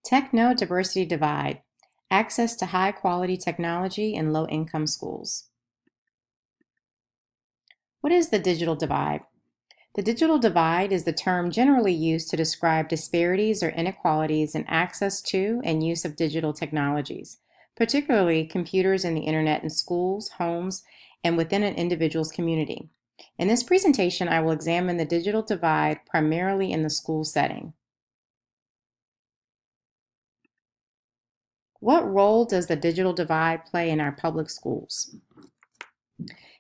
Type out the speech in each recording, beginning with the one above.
Techno-diversity divide, access to high-quality technology in low-income schools. What is the digital divide? The digital divide is the term generally used to describe disparities or inequalities in access to and use of digital technologies, particularly computers and the internet in schools, homes, and within an individual's community. In this presentation, I will examine the digital divide primarily in the school setting. What role does the digital divide play in our public schools?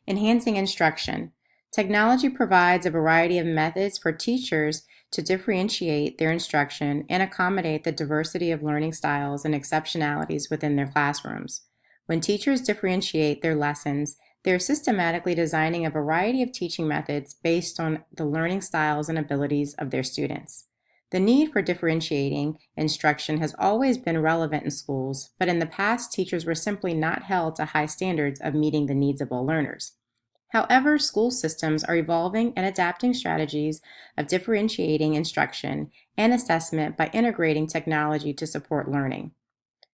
Enhancing instruction. Technology provides a variety of methods for teachers to differentiate their instruction and accommodate the diversity of learning styles and exceptionalities within their classrooms. When teachers differentiate their lessons, they're systematically designing a variety of teaching methods based on the learning styles and abilities of their students. The need for differentiating instruction has always been relevant in schools, but in the past, teachers were simply not held to high standards of meeting the needs of all learners. However, school systems are evolving and adapting strategies of differentiating instruction and assessment by integrating technology to support learning.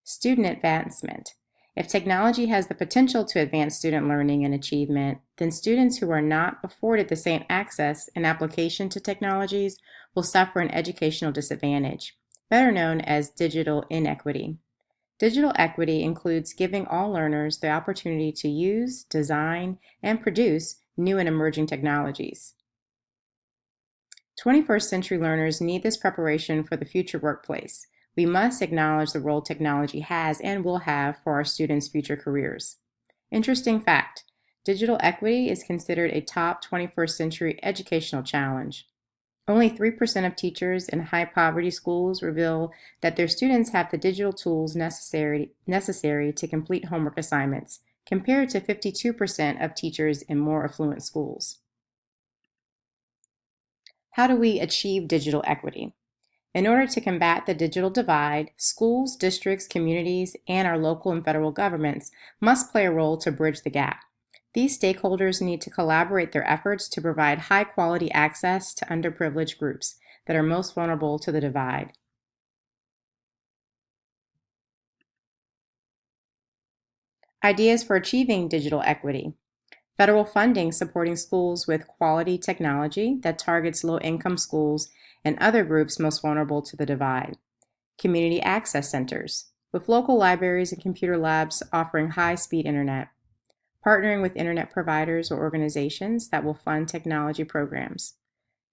Student advancement. If technology has the potential to advance student learning and achievement, then students who are not afforded the same access and application to technologies will suffer an educational disadvantage, better known as digital inequity. Digital equity includes giving all learners the opportunity to use, design, and produce new and emerging technologies. 21st century learners need this preparation for the future workplace. We must acknowledge the role technology has and will have for our students' future careers. Interesting fact, digital equity is considered a top 21st century educational challenge. Only 3% of teachers in high-poverty schools reveal that their students have the digital tools necessary to complete homework assignments, compared to 52% of teachers in more affluent schools. How do we achieve digital equity? In order to combat the digital divide, schools, districts, communities, and our local and federal governments must play a role to bridge the gap. These stakeholders need to collaborate their efforts to provide high-quality access to underprivileged groups that are most vulnerable to the divide. Ideas for achieving digital equity. Federal funding supporting schools with quality technology that targets low-income schools and other groups most vulnerable to the divide. Community access centers, with local libraries and computer labs offering high-speed internet. Partnering with internet providers or organizations that will fund technology programs.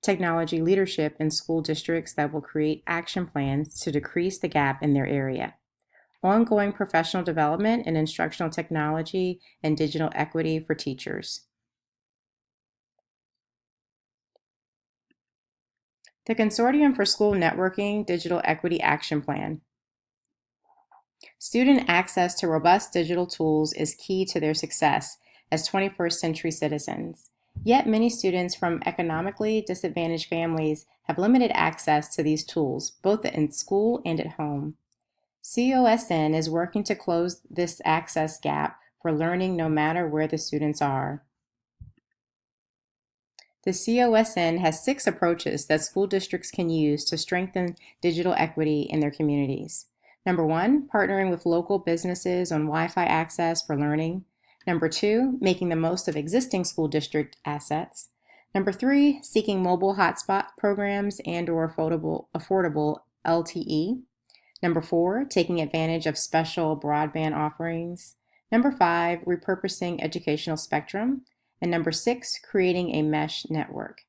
Technology leadership in school districts that will create action plans to decrease the gap in their area. Ongoing professional development in instructional technology and digital equity for teachers. The Consortium for School Networking Digital Equity Action Plan. Student access to robust digital tools is key to their success as 21st century citizens. Yet many students from economically disadvantaged families have limited access to these tools, both in school and at home. COSN is working to close this access gap for learning no matter where the students are. The COSN has 6 approaches that school districts can use to strengthen digital equity in their communities. Number 1, partnering with local businesses on Wi-Fi access for learning. Number 2, making the most of existing school district assets. Number 3, seeking mobile hotspot programs and/or affordable LTE. Number 4, taking advantage of special broadband offerings. Number 5, repurposing educational spectrum. And number 6, creating a mesh network.